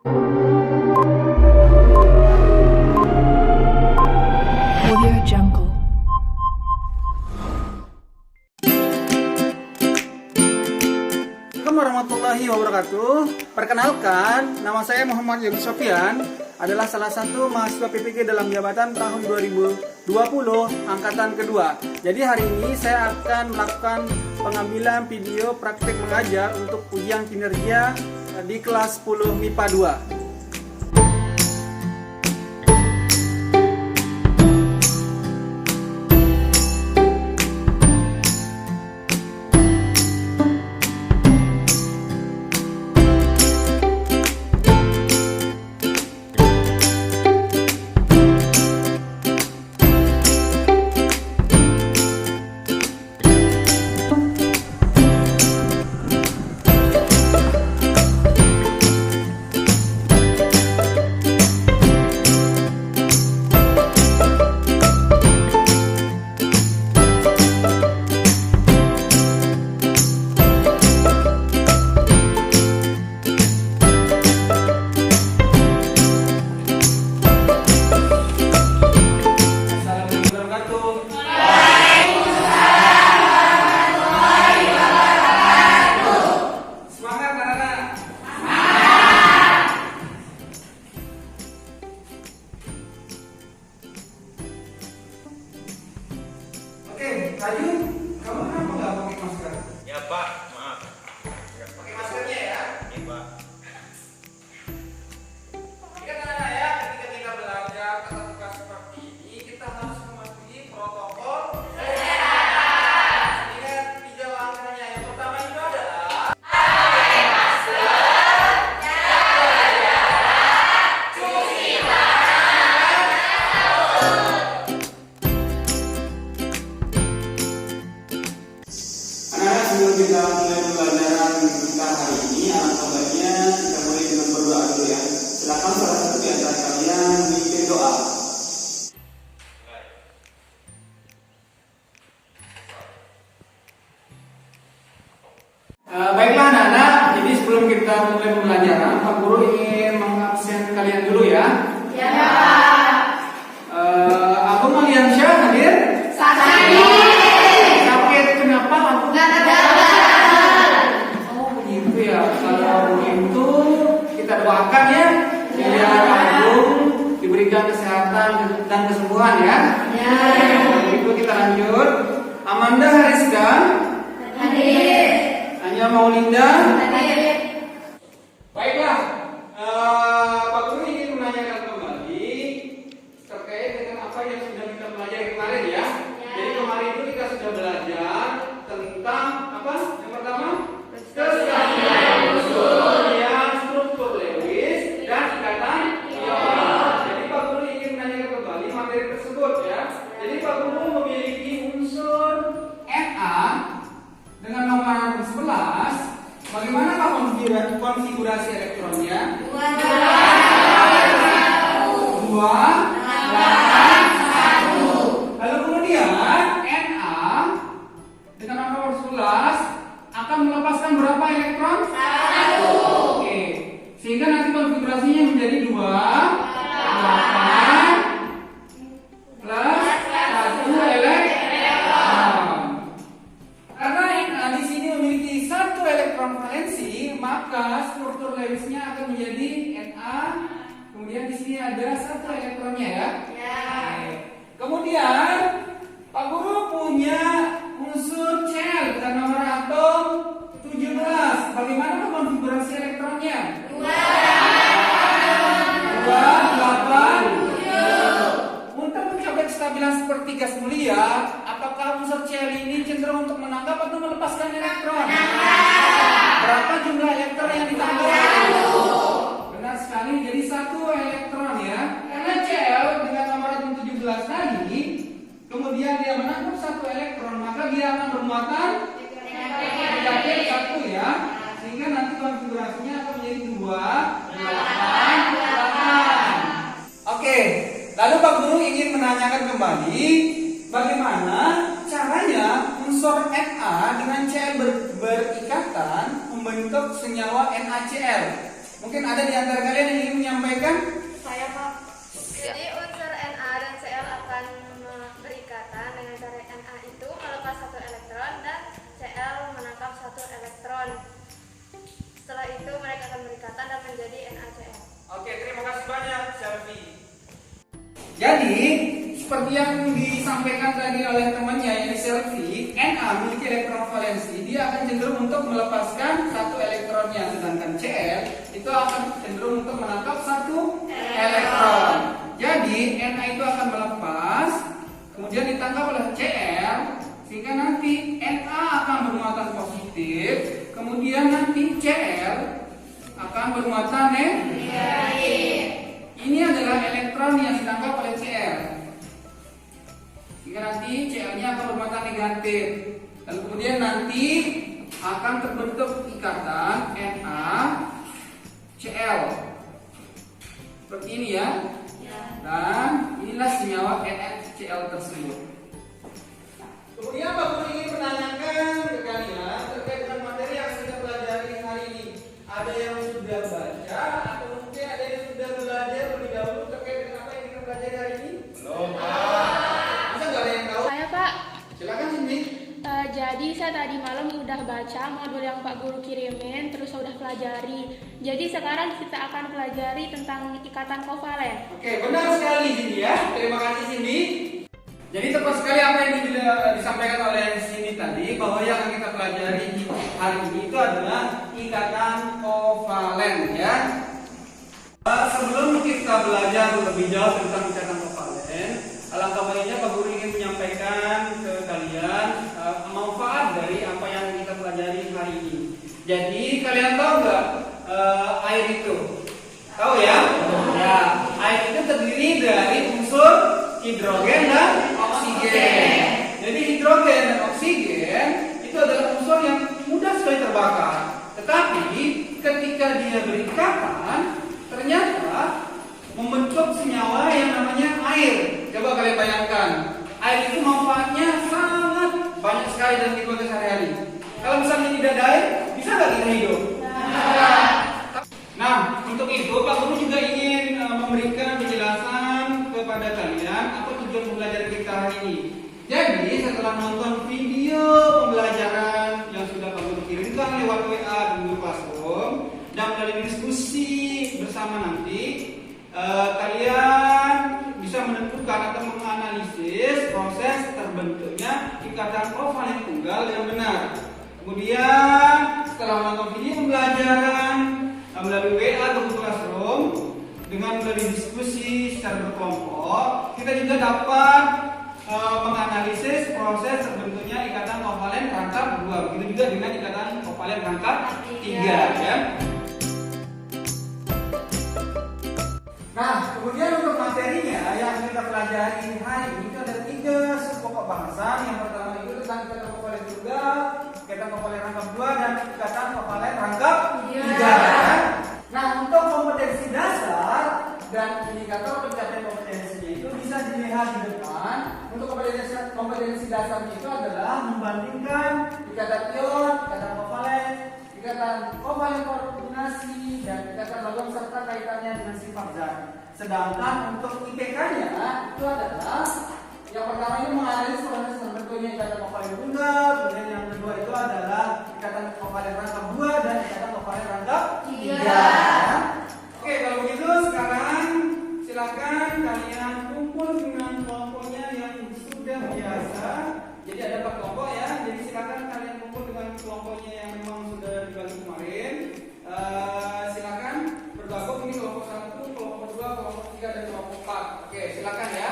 Audio Jungle. Assalamualaikum warahmatullahi wabarakatuh. Perkenalkan, nama saya Muhammad Yogi Sofian, adalah salah satu mahasiswa PPG dalam jabatan tahun 2020 angkatan kedua. Jadi hari ini saya akan melakukan pengambilan video praktik mengajar untuk ujian kinerja di kelas 10 MIPA 2. Ayu, kamu kenapa nggak pakai masker? Ya Pak, maaf. Pakai maskernya ya? Iya Pak. Ingat anak-anak ya, ketika kita belajar tatap muka seperti ini, kita harus mematuhi protokol kesehatan. Ingat 3 langkahnya. Yang pertama itu adalah pakai masker, jaga jarak, cuci tangan. Anak-anak, sebelum kita mulai pembelajaran kita hari ini, alangkah baiknya kita mulai dengan berdoa dulu ya. Silakan salah satu di antara kalian memimpin doa. Baiklah anak-anak, jadi sebelum kita mulai pembelajaran, Pak Guru ingin mengabsen kalian dulu ya. Ya. Agung Aliansyah hadir? Sakit kenapa? Agung? Oh begitu ya. Kalau begitu kita doakan ya, biar Agung diberikan kesehatan dan kesembuhan ya. Kalau begitu kita lanjut. Amanda Hariska, Anya Maulinda. Baiklah, Pak Guru ingin menanyakan kembali terkait dengan apa yang sudah kita pelajari kemarin ya. Jadi kemarin itu kita sudah belajar tentang apa? Yang pertama, keseimbangan unsur, yang struktur Lewis dan ikatan ion. Jadi Pak Guru ingin menanyakan kembali materi tersebut ya. Jadi Pak Guru memiliki unsur Na dengan nomor 11. Bagaimanakah konfigurasi elektronnya? 2, 8, 1. Lalu kemudian Na dengan nomor 11 akan melepaskan berapa elektron? 1. Oke. Sehingga nanti konfigurasinya menjadi 2, 8 plus 1 elektron. Karena di sini memiliki 1 elektron valensi, maka struktur Lewisnya akan menjadi Na. Kemudian di sini ada 1 elektronnya ya. Oke. Kemudian Pak Guru punya unsur Cl dan nomor atom 17. Bagaimana konfigurasi elektronnya? 2, 8, 7. Untuk mencapai kestabilan sepertiga mulia, apakah unsur Cl ini cenderung untuk menangkap atau melepaskan elektron? Berapa jumlah elektron yang ditangkap? 1. Benar sekali, jadi 1 elektron ya. Karena Cl dengan nomor atom 17 tadi, kemudian dia menangkap 1 elektron, maka dia akan bermuatan negatif 1 ya. Sehingga nanti konfigurasinya akan menjadi 2, 8, 8. Oke, lalu Pak Guru ingin menanyakan kembali bagaimana caranya unsur Na dengan Cl berikatan membentuk senyawa NaCl. Mungkin ada di antara kalian yang ingin menyampaikan? Saya Pak. Jadi unsur Na dan Cl akan berikatan dengan cara Na itu melepas satu elektron dan Cl menangkap satu elektron. Setelah itu mereka akan berikatan dan menjadi NaCl. Oke, terima kasih banyak, Selvi. Jadi, seperti yang disampaikan tadi oleh temannya yang Selvi, Na memiliki elektron valensi, dia akan cenderung untuk melepaskan satu elektronnya, sedangkan Cl itu akan cenderung untuk menangkap satu elektron. Jadi, Na itu akan melepas, kemudian ditangkap oleh Cl, sehingga nanti Na akan bermuatan positif, kemudian nanti Cl akan bermuatan negatif. Ini adalah elektron yang ditangkap oleh Cl. Sehingga nanti Cl-nya akan bermuatan negatif. Lalu kemudian nanti akan terbentuk ikatan NaCl. Seperti ini ya. Dan inilah senyawa NaCl tersebut. Kemudian Pak Guru ingin menanyakan ke kalian terkait dengan materi yang kita pelajari hari ini. Ada yang sudah baca atau mungkin ada yang sudah belajar lebih dahulu terkait dengan apa yang kita pelajari hari ini? Belum, Pak. Masa nggak ada yang tahu? Saya Pak. Silakan Cindy. Jadi saya tadi malam udah baca modul yang Pak Guru kirimin, terus saya udah pelajari. Jadi sekarang kita akan pelajari tentang ikatan kovalen. Oke, benar sekali Cindy ya. Terima kasih Cindy. Jadi tepat sekali apa yang disampaikan oleh Cindy tadi, bahwa yang kita pelajari hari ini itu adalah ikatan kovalen ya. Sebelum kita belajar lebih jauh tentang ikatan kovalen, alangkah baiknya Pak Guru ingin menyampaikan ke kalian manfaat dari apa yang kita pelajari hari ini. Jadi kalian tahu nggak air itu? Tahu ya? Ya, air itu terdiri dari unsur hidrogen dan oksigen. Jadi hidrogen dan oksigen itu adalah unsur yang mudah sekali terbakar. Tetapi ketika dia berikatan, ternyata membentuk senyawa yang namanya air. Coba kalian bayangkan, air itu manfaatnya sangat banyak sekali dalam kehidupan sehari-hari. Kalau misalnya tidak ada air, bisa nggak kita hidup? Nah, untuk itu Pak Guru juga ingin memberikan penjelasan kepada kalian apa tujuan pembelajaran kita hari ini. Jadi setelah nonton video pembelajaran yang sudah Pak Guru kirimkan lewat WA di Google Classroom dan melalui diskusi bersama nanti, kalian bisa menentukan atau menganalisis proses terbentuknya ikatan kovalen tunggal yang benar. Kemudian setelah menonton video pembelajaran melalui WA atau Google Classroom dengan melalui diskusi secara berkelompok, kita juga dapat menganalisis proses terbentuknya ikatan kovalen rangkap 2. Begitu juga dengan ikatan kovalen rangkap 3 ya. Nah, kemudian untuk materinya yang kita pelajari hari ini itu ada 3 pokok bahasan. Yang pertama itu tentang ikatan kovalen tunggal, ikatan kovalen rangkap 2 dan ikatan kovalen rangkap 3. Nah, untuk kompetensi dasar dan indikator pencapaian kompetensinya itu bisa dilihat di depan. Untuk kompetensi dasarnya itu adalah membandingkan ikatan ion, ikatan kovalen koordinasi dan ikatan logam serta kaitannya dengan sifat zat. Sedangkan untuk IPK-nya itu adalah yang pertama ini menganalisis proses terbentuknya ikatan kovalen tunggal, kemudian yang kedua itu adalah ikatan kovalen rangkap 2 dan ikatan kovalen rangkap 3. Oke, kalau begitu sekarang silakan kalian kumpul dengan kelompoknya yang sudah biasa. Jadi ada 4 kelompok ya. Jadi silakan kalian kumpul dengan kelompoknya yang memang sudah dibagi kemarin. Silakan bergabung ini kelompok 1, kelompok 2, kelompok 3 dan kelompok 4. Oke, silakan ya.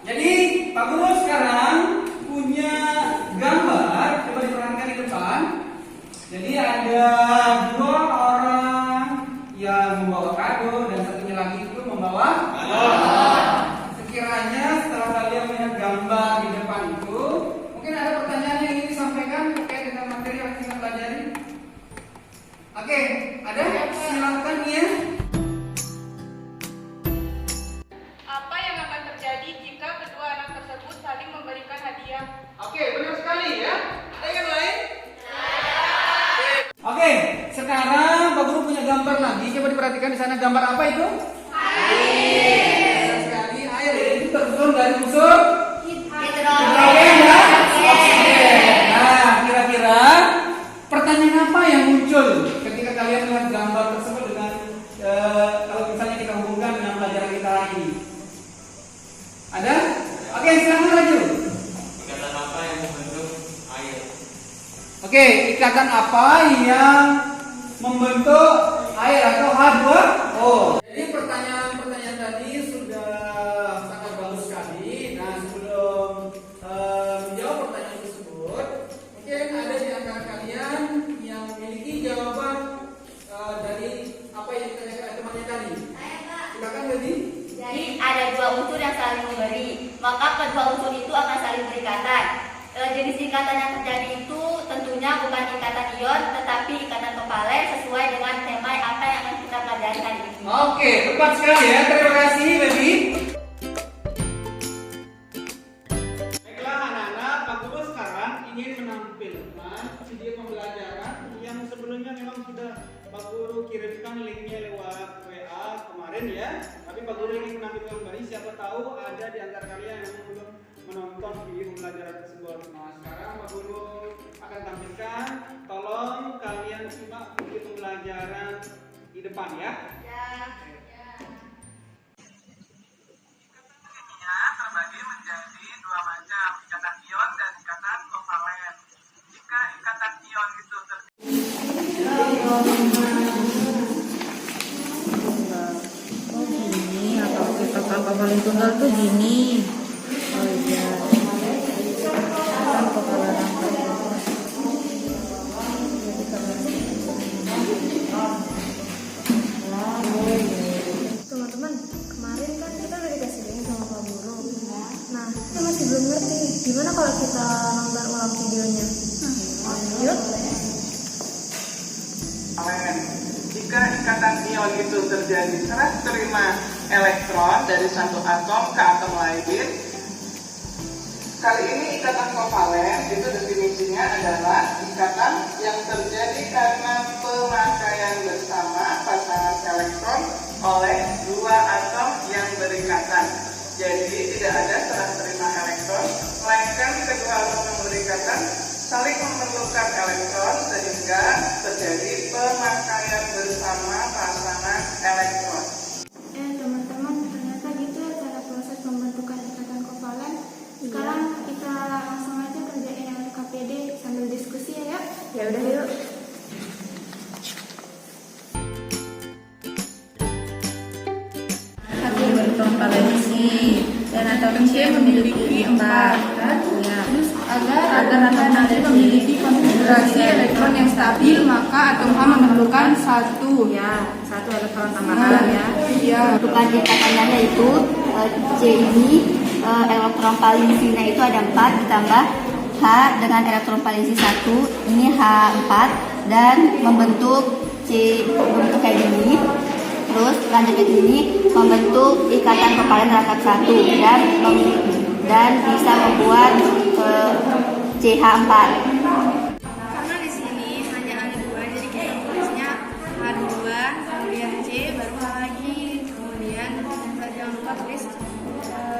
Jadi gambar di depan itu, mungkin ada pertanyaan yang ingin disampaikan terkait dengan materi yang kita pelajari. Oke, ada? Silakan ya. Apa yang akan terjadi jika kedua anak tersebut saling memberikan hadiah? Oke, benar sekali ya. Ada yang lain? Oke, sekarang Pak Guru punya gambar lagi. Coba diperhatikan di sana, gambar apa itu? Air. Benar sekali, air itu tersusun dari unsur hidrogen dan oksigen. Nah, kira-kira pertanyaan apa yang muncul ketika kalian melihat gambar tersebut dengan kalau misalnya kita hubungkan dengan pelajaran kita lagi? Ada? Oke, silakan lanjut. Ikatan apa yang membentuk air? Oke, ikatan apa yang membentuk air atau H2O? Jadi pertanyaan-pertanyaan tadi sudah sangat bagus sekali. Nah, sebelum menjawab pertanyaan tersebut, mungkin ada di antara kalian yang memiliki jawaban dari apa yang ditanyakan temannya tadi. Silakan, Dedi. Jadi ada dua unsur yang saling memberi, maka kedua unsur itu akan saling berikatan. Jenis ikatan yang terjadi itu tentunya bukan ikatan ion, tetapi ikatan kovalen sesuai dengan tema apa yang akan kita pelajari hari ini. Oke, tepat sekali ya. Terima kasih, Baby. Baiklah anak-anak, Pak Guru sekarang ingin menampilkan video pembelajaran yang sebelumnya memang sudah Pak Guru kirimkan linknya lewat WA kemarin ya. Tapi Pak Guru ingin menampilkan kembali, siapa tahu ada di antara kalian yang belum menonton video pembelajaran tersebut. Nah, sekarang Pak Guru akan tampilkan. Tolong kalian simak video pembelajaran di depan ya. Kimia terbagi menjadi dua macam, ikatan ion dan ikatan kovalen. Jika ikatan ion itu Gini atau ikatan kovalen tunggal tuh gini. Oh iya. Ikatan kovalen rangka. Teman-teman, kemarin kan kita udah dikasih link sama Pak Guru. Nah, kita masih belum ngerti. Gimana kalau kita nonton ulang videonya? Yuk. jika ikatan ion itu terjadi serah terima elektron dari satu atom ke atom lain. Kali ini ikatan kovalen itu definisinya adalah ikatan yang terjadi karena pemakaian bersama pasangan elektron oleh dua atom yang berikatan. Jadi tidak ada serah terima elektron, melainkan kedua atom yang berikatan saling memerlukan elektron sehingga terjadi pemakaian bersama pasangan elektron. Teman-teman, ternyata gitu ya cara proses pembentukan ikatan kovalen. Sekarang kita langsung aja kerjain yang KPD sambil diskusi ya, yuk. Ya udah yuk. Satu elektron valensi dan atom C memiliki 4. Ya. Agar atom C memiliki konfigurasi elektron yang stabil, maka atom H memerlukan 1. Ya, 1 elektron tambahan ya. Ya. Bentukan ikatannya yaitu C ini elektron valensinya itu ada 4 ditambah H dengan elektron valensi 1, ini H4 dan membentuk C membentuk kayak gini. Terus lanjut ke sini membentuk ikatan kovalen rangkap 1 dan bisa membuat CH4. Karena di sini hanya ada 2, jadi kita tulisnya H2, kemudian C, baru H lagi, kemudian jangan lupa tulis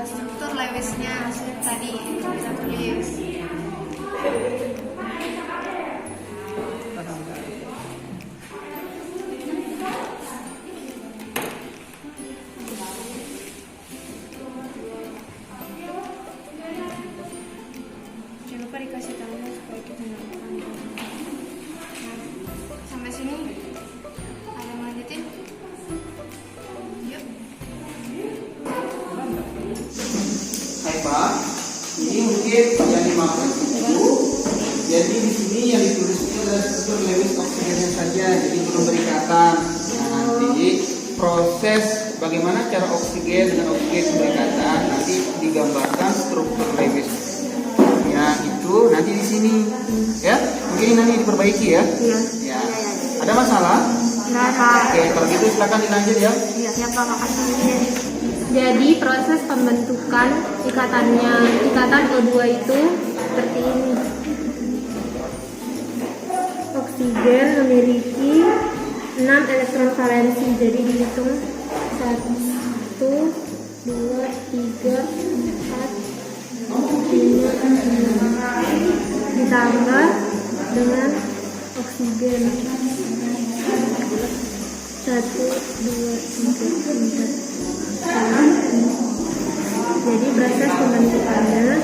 struktur Lewisnya tadi kita tulis. Jangan lupa dikasih tahunya supaya kita nggak lupa. Sampai sini ada yang lanjutin? Yuk. Hai Pak, ini mungkin yang dimaksud itu. Jadi di sini yang ditulis itu adalah struktur Lewis oksigennya saja, jadi belum berikatan. Nah, nanti proses bagaimana cara oksigen dengan oksigen berikatan nanti digambarkan struktur Lewis. Ya, itu nanti di sini. Ya, mungkin ini nanti diperbaiki ya. Iya. Ya. Ada masalah? Nah, Pak. Oke, kalau gitu silakan dilanjut ya. Iya, Pak, makasih. Jadi proses pembentukan ikatan O2 itu seperti ini. Oksigen memiliki 6 elektron valensi. Jadi dihitung 1, 2, 3, 4, 5, 6. Ditambah dengan oksigen 1, 2, 3, 4. Jadi proses pembentukannya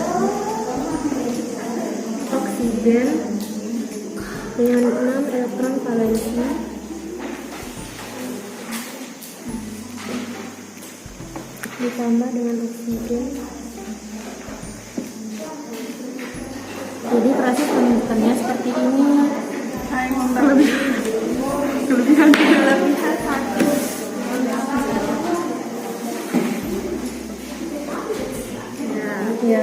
oksigen dengan 6 elektron valensi ditambah dengan oksigen. Jadi proses pembentukannya seperti ini. Kelebihan satu. Ya,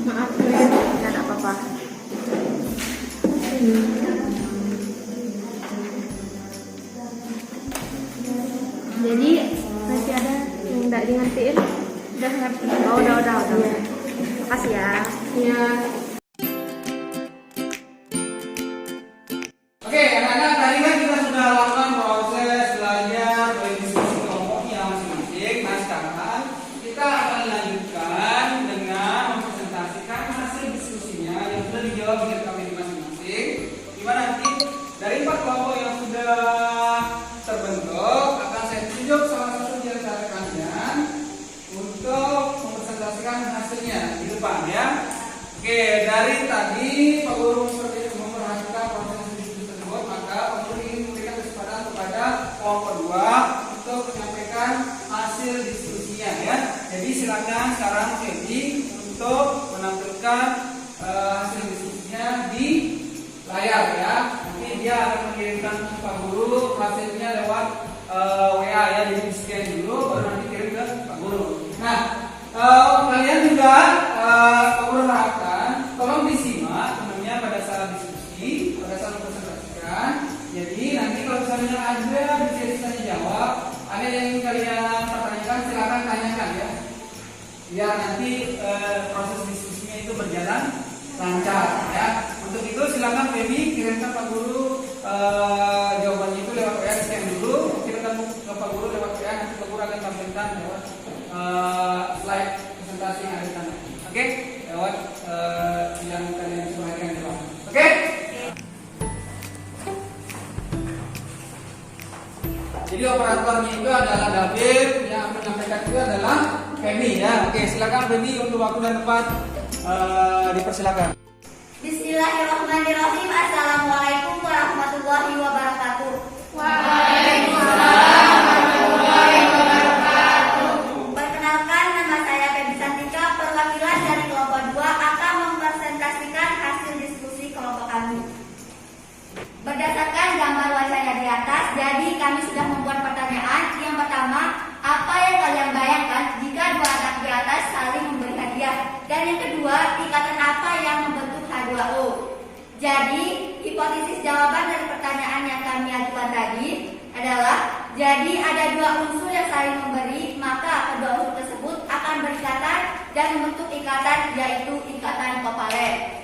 maaf ya, tidak apa-apa. Jadi masih ada yang tidak dimengertiin? Udah ngerti? Oh, udah. Ya. Makasih ya. Ya. Oke, anak-anak, tadi kan kita sudah lakukan proses belajar berdiskusi kelompoknya masing-masing. Nah, sekarang kita akan lanjutkan dengan mempresentasikan hasil diskusinya yang sudah dijawab di KPD masing-masing. Dimana nanti dari 4 kelompok yang sudah terbentuk akan saya tunjuk salah satu di antara kalian untuk mempresentasikan hasilnya di depan ya. Oke, dari tadi Pak Guru seperti itu memperhatikan proses diskusi tersebut, maka Pak Guru ingin memberikan kesempatan kepada kelompok 2 untuk menyampaikan hasil diskusinya ya. Jadi silakan sekarang Feby untuk menampilkan hasil diskusinya di layar ya. Nanti dia akan mengirimkan ke Pak Guru hasilnya lewat WA ya. Jadi di scan dulu baru nanti kirim ke Pak Guru. Nah, kalian juga Pak Guru harapkan tolong disimak tentunya pada saat diskusi, pada saat mempresentasikan. Jadi nanti kalau misalnya ada bisa tanya jawab, ada yang ingin kalian pertanyakan silakan tanyakan ya. Biar nanti proses diskusinya itu berjalan lancar ya. Untuk itu silakan Feby kirimkan Pak Guru jawabannya itu lewat WA, scan dulu, kirimkan ke Pak Guru lewat WA, nanti Pak Guru akan tampilkan lewat slide presentasi yang ada di sana. Oke? Lewat yang kalian perhatikan di bawah. Oke? Jadi operatornya itu adalah David, yang menyampaikan itu adalah Feby ya. Oke, silakan Feby untuk waktu dan tempat dipersilakan. Bismillahirrahmanirrahim. Assalamualaikum warahmatullahi wabarakatuh. Waalaikumsalam warahmatullahi wabarakatuh. Perkenalkan, nama saya Feby Santika, perwakilan dari kelompok 2 akan mempresentasikan hasil diskusi kelompok kami. Berdasarkan gambar wajahnya di atas, jadi kami sudah membuat pertanyaan. Yang pertama, apa yang kalian bayangkan jika dua anak di atas saling memberi hadiah? Dan yang kedua, ikatan apa yang membentuk H2O? Jadi, hipotesis jawaban dari pertanyaan yang kami ajukan tadi adalah, jadi ada dua unsur yang saling memberi, maka kedua unsur tersebut akan berikatan dan membentuk ikatan, yaitu ikatan kovalen.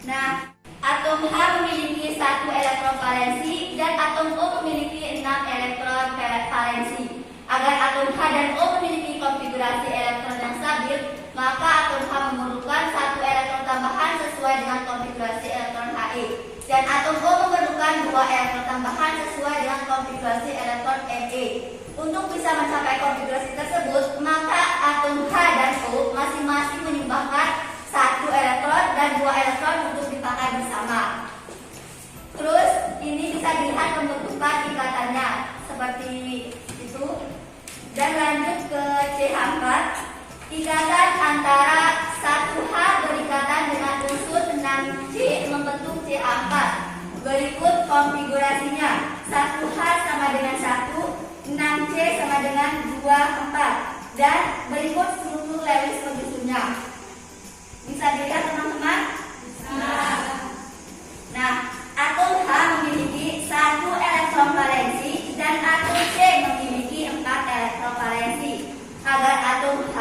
Nah, atom H memiliki 1 elektron valensi dan atom O memiliki 6 elektron valensi. Agar atom H dan O memiliki konfigurasi elektron yang stabil, maka atom H memerlukan 1 elektron tambahan sesuai dengan konfigurasi elektron He. Dan atom O memerlukan 2 elektron tambahan sesuai dengan konfigurasi elektron Me. Untuk bisa mencapai konfigurasi tersebut, maka atom H dan O masing-masing menyumbangkan 1 elektron dan 2 elektron untuk dipakai bersama. Terus ini bisa dilihat pembentukan ikatannya seperti itu. Dan lanjut ke CH4, ikatan antara 1H berikatan dengan unsur 6C membentuk CH4. Berikut konfigurasinya. 1H sama dengan 1, 6C sama dengan 2, 4. Dan berikut struktur Lewis penyusunnya. Bisa dilihat teman-teman? Bisa. Nah, atom H memiliki 1 elektron valensi dan atom C memiliki 4 elektron valensi. Agar atom H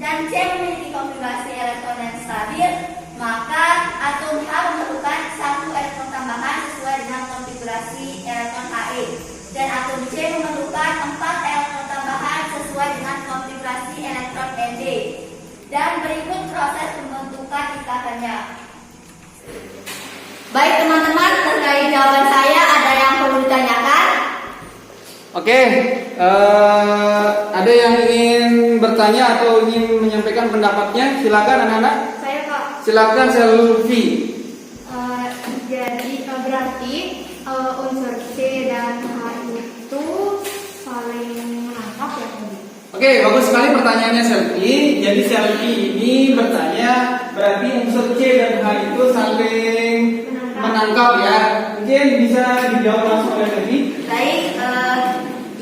dan C memiliki konfigurasi elektron yang stabil, maka atom H memerlukan 1 elektron tambahan sesuai dengan konfigurasi elektron He, dan atom C memerlukan 4 elektron tambahan sesuai dengan konfigurasi elektron Nd. Dan berikut proses pembentukan ikatannya. Baik teman-teman, terkait jawaban saya ada yang perlu ditanyakan? Oke, ada yang ingin bertanya atau ingin menyampaikan pendapatnya? Silakan anak-anak. Saya Pak. Silakan Selvi. Jadi berarti unsur C dan H itu saling menangkap ya tadi. Oke, bagus sekali pertanyaannya Selvi. Jadi Selvi ini bertanya berarti unsur C dan H itu saling menangkap ya. Mungkin bisa dijawab langsung oleh Selvi. Baik,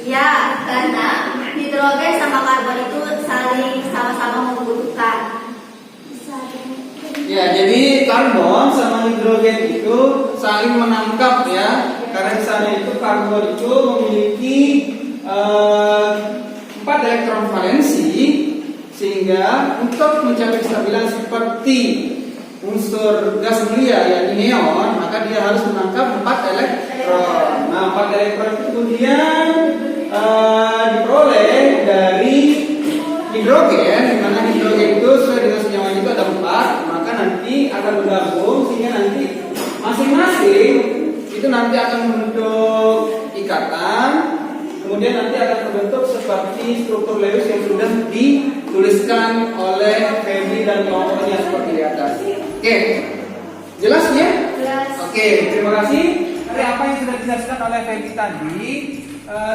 ya, karena hidrogen sama karbon itu saling sama-sama membutuhkan. Ya, jadi karbon sama hidrogen itu saling menangkap ya. Karena di sana itu karbon itu memiliki 4 elektron valensi, sehingga untuk mencapai kestabilan seperti unsur gas mulia yakni neon, maka dia harus menangkap 4 elektron. Nah, 4 elektron itu kemudian diperoleh dari hidrogen, di mana hidrogen itu sesuai dengan senyawanya itu ada 4, maka nanti akan bergabung sehingga nanti masing-masing itu nanti akan membentuk ikatan, kemudian nanti akan terbentuk seperti struktur Lewis yang sudah dituliskan oleh Feby dan kelompoknya seperti di atas. Oke, jelas ya? Jelas. Oke, terima kasih. Dari apa yang sudah dijelaskan oleh Feby tadi,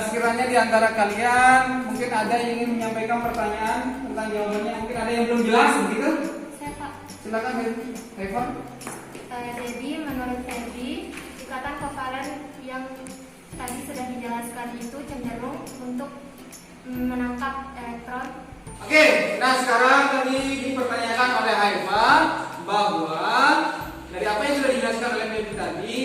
sekiranya di antara kalian mungkin ada yang ingin menyampaikan pertanyaan tentang jawabannya, mungkin ada yang belum jelas begitu? Saya Pak. Silakan Eva. Jadi menurut Feby, ikatan kovalen yang tadi sudah dijelaskan itu cenderung untuk menangkap elektron. Oke, nah sekarang tadi dipertanyakan oleh Eva bahwa dari apa yang sudah dijelaskan oleh Feby tadi,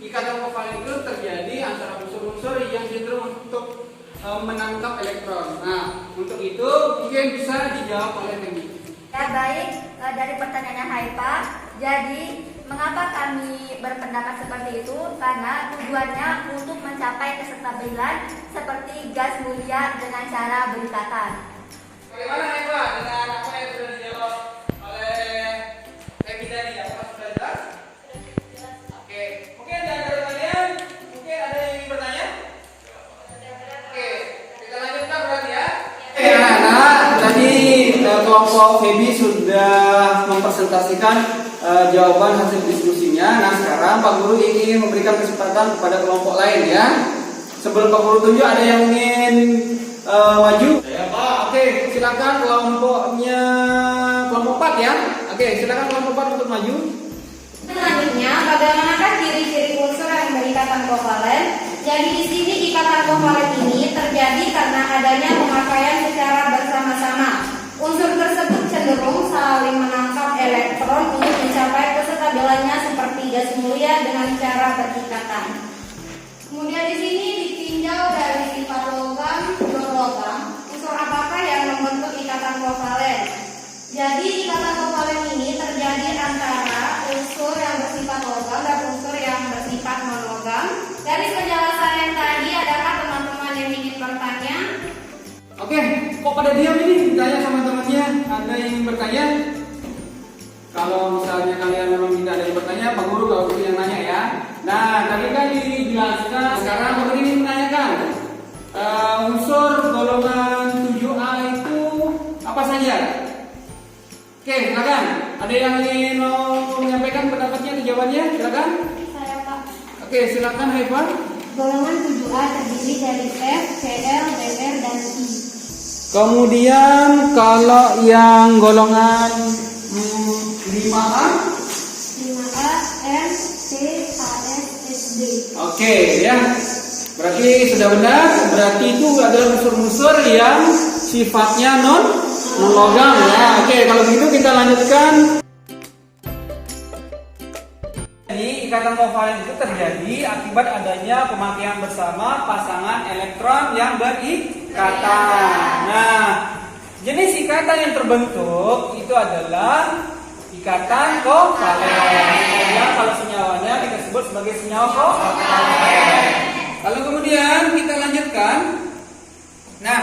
ikatan kovalen itu terjadi antara unsur-unsur yang cenderung untuk menangkap elektron. Nah, untuk itu mungkin bisa dijawab oleh Feby. Ya baik, dari pertanyaannya Haifa, jadi mengapa kami berpendapat seperti itu? Karena tujuannya untuk mencapai kestabilan seperti gas mulia dengan cara berikatan. Bagaimana Haifa dengan apa yang sudah dijawab oleh Feby tadi? Apakah sudah jelas? Oke, mungkin di antara kalian mungkin ada yang ingin bertanya? Oke, kita lanjutkan berarti ya. Nah, tadi kelompok Feby sudah mempresentasikan jawaban hasil diskusinya. Nah, sekarang Pak Guru ingin memberikan kesempatan kepada kelompok lain ya. Sebelum Pak Guru tunjuk, ada yang ingin maju? Saya Pak. Oke, silakan kelompoknya kelompok 4 ya. Oke, silakan kelompok 4 untuk maju. Selanjutnya, bagaimanakah ciri-ciri unsur yang berikatan kovalen? Jadi di sini ikatan kovalen ini terjadi karena adanya pemakaian secara bersama-sama. Unsur tersebut cenderung saling menangkap elektron untuk mencapai kestabilannya seperti gas mulia dengan cara berikatan. Kemudian di sini ditinjau dari sifat logam, non-logam. Unsur apakah yang membentuk ikatan kovalen? Jadi ikatan kovalen ini terjadi antara unsur yang bersifat logam dan unsur yang bersifat non-logam. Dari penjelasan yang tadi, adakah teman-teman yang ingin bertanya? Oke, kok pada diam ini? Ditanya sama temannya. Ada yang ingin bertanya? Kalau misalnya kalian memang tidak ada yang bertanya, Pak Guru kalau Guru yang nanya ya. Nah, tadi kan dijelaskan. Sekarang Pak Guru ingin menanyakan unsur golongan 7A itu apa saja? Oke, silakan. Ada yang ingin menyampaikan pendapatnya atau jawabannya? Silakan. Saya Pak. Oke, silakan Haifa. Golongan 7A terdiri dari F, Cl, Br, dan I. Kemudian kalau yang golongan 5A 5A, N, C, Al, Oke ya. Berarti sudah benar. Berarti itu adalah unsur-unsur yang sifatnya non logam ya. Oke, kalau begitu kita lanjutkan. Jadi ikatan kovalen itu terjadi akibat adanya pemakaian bersama pasangan elektron yang berikatan. Nah, jenis ikatan yang terbentuk itu adalah ikatan kovalen. Ya, kalau senyawanya kita sebut sebagai senyawa kovalen. Lalu kemudian kita lanjutkan. Nah,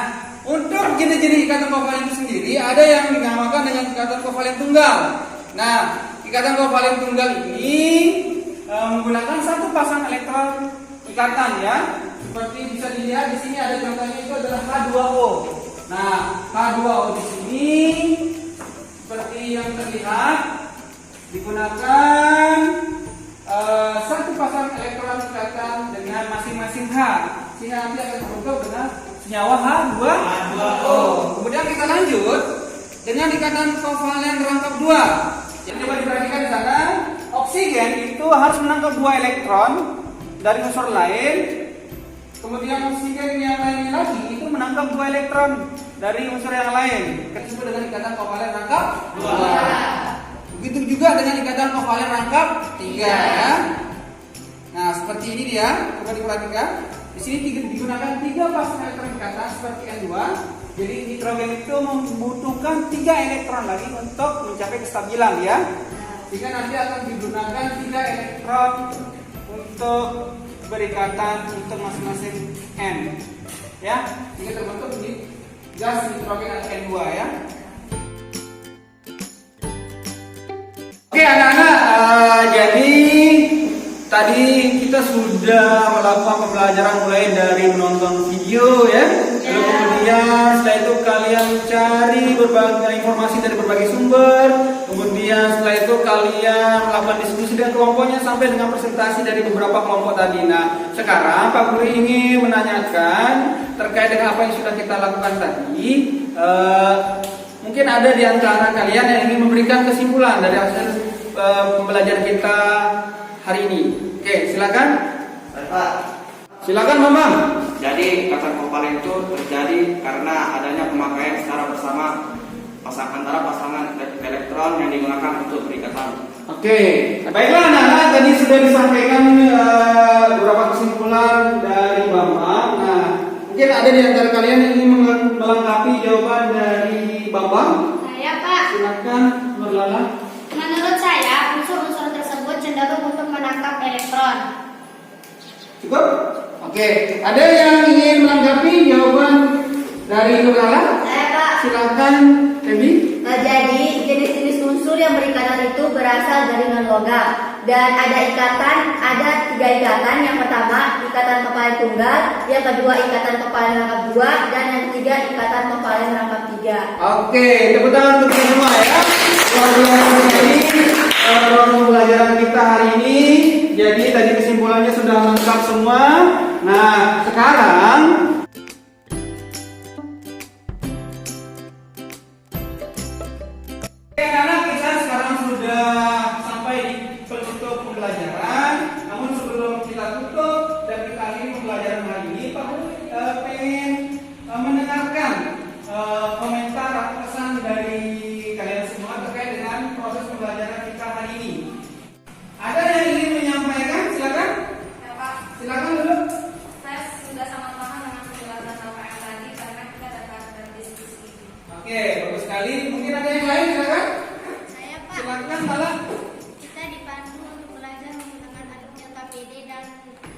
untuk jenis-jenis ikatan kovalen itu sendiri ada yang dinamakan dengan ikatan kovalen tunggal. Nah, ikatan kovalen tunggal ini menggunakan satu pasang elektron ikatan ya. Seperti bisa dilihat di sini ada contohnya itu adalah H2O. Nah, H2O di sini seperti yang terlihat digunakan satu pasang elektron ikatan dengan masing-masing H. Sehingga nanti akan terbentuk dengan senyawa H2O. Kemudian kita lanjut dengan ikatan kovalen rangkap 2. Jadi coba diperhatikan di sana, oksigen itu harus menangkap 2 elektron dari unsur lain. Kemudian oksigen yang lainnya lagi itu menangkap 2 elektron dari unsur yang lain. Kita sebut dengan ikatan kovalen rangkap 2. Begitu juga dengan ikatan kovalen rangkap 3 ya. Nah, seperti ini dia. Coba diperhatikan. Di sini digunakan 3 pasang elektron ikatan seperti N2. Jadi nitrogen itu membutuhkan 3 elektron lagi untuk mencapai kestabilan ya. Sehingga nanti akan digunakan 3 elektron untuk berikatan untuk masing-masing N. Ya, sehingga terbentuk di gas nitrogen atau N2 ya. Oke anak-anak, jadi tadi kita sudah melakukan pembelajaran mulai dari menonton video ya. Lalu kemudian setelah itu kalian cari berbagai informasi dari berbagai sumber. Kemudian setelah itu kalian melakukan diskusi dengan kelompoknya sampai dengan presentasi dari beberapa kelompok tadi. Nah, sekarang Pak Guru ingin menanyakan terkait dengan apa yang sudah kita lakukan tadi. Mungkin ada di antara kalian yang ingin memberikan kesimpulan dari hasil pembelajaran kita hari ini. Oke, silakan. Pak. Silakan, Mamang. Jadi ikatan kovalen itu terjadi karena adanya pemakaian secara bersama antara pasangan elektron yang digunakan untuk berikatan. Oke, baiklah anak-anak, tadi sudah disampaikan beberapa kesimpulan dari Bambang. Nah, mungkin ada di antara kalian yang ingin melengkapi jawaban dari Bambang. Saya, Pak. Silakan, Nurlala. Menurut saya, unsur-unsur tersebut cenderung untuk menangkap elektron. Cukup? Oke, ada yang ingin melengkapi jawaban dari Nurlala? Saya, Pak. Silakan, Debbie. Jadi jenis-jenis unsur yang berikatan itu berasal dari non-logam dan ada 3 ikatan. Yang pertama ikatan kovalen tunggal, yang kedua ikatan kovalen rangkap 2, dan yang ketiga ikatan kovalen rangkap 3. Oke, tepuk tangan untuk kita semua ya. Luar biasa sekali pembelajaran kita hari ini. Jadi tadi kesimpulannya sudah lengkap semua. Nah, sekarang anak-anak kita sekarang sudah sampai di penutup pembelajaran. Namun sebelum kita tutup dan kita akhiri pembelajaran hari ini, Pak pengen mendengarkan komentar atau pesan dari kalian semua terkait dengan proses pembelajaran kita hari ini. Ada yang ingin menyampaikan? Silakan. Ya, Pak. Silakan dulu. Saya sudah sangat paham dengan penjelasan Bapak yang tadi karena kita dapat berdiskusi. Oke, bagus sekali. Mungkin ada yang lain, silakan. Saya, Pak. Silakan, malah. Kita dipandu untuk belajar menggunakan aduknya KPD dan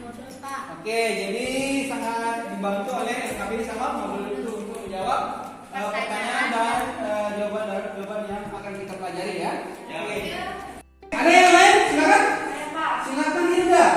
modul, Pak. Oke, jadi sangat dibantu oleh SKPD sama modul itu untuk menjawab pertanyaan dan jawaban yang akan kita pelajari ya. Oke. Ada yang lain? Silakan. Saya, Pak. Silakan Hilda.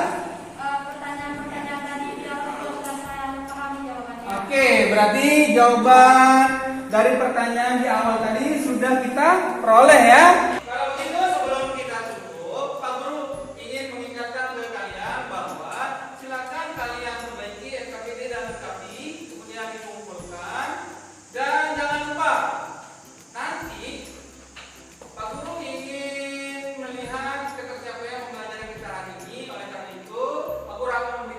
Pertanyaan-pertanyaan tadi dijawab sudah saya pahami jawabannya. Oke, berarti jawaban dari pertanyaan di awal tadi sudah kita peroleh ya. Kalau begitu sebelum kita tutup, Pak Guru ingin mengingatkan ke kalian bahwa silakan kalian perbaiki SKPD dan SKPI, kemudian dikumpulkan, dan jangan lupa nanti Pak Guru ingin melihat ketercapaian pembelajaran kita hari ini. Oleh karena itu, Pak Guru akan memberikan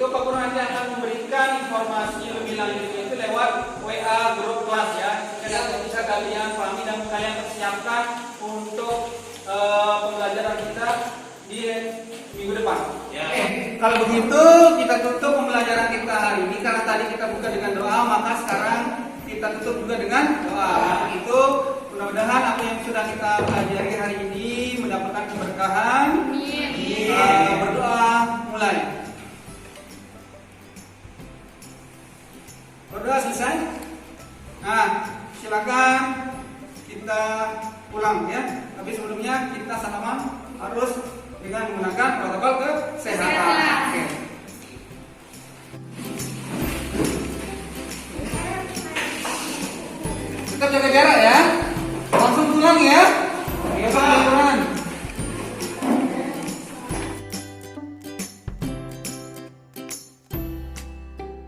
Pak Guru nanti akan memberikan informasi lebih lanjutnya itu lewat WA grup kelas ya. Jadi bisa kalian pahami dan kalian persiapkan untuk pembelajaran kita di minggu depan. Ya. Kalau begitu kita tutup pembelajaran kita hari ini karena tadi kita buka dengan doa, maka sekarang kita tutup juga dengan doa. Itu mudah-mudahan apa yang sudah kita pelajari hari ini mendapatkan keberkahan. Berdoa mulai. Berdoa selesai. Nah, silakan kita pulang ya. Tapi sebelumnya kita salaman harus dengan menggunakan protokol kesehatan. Oke. Tetap jaga jarak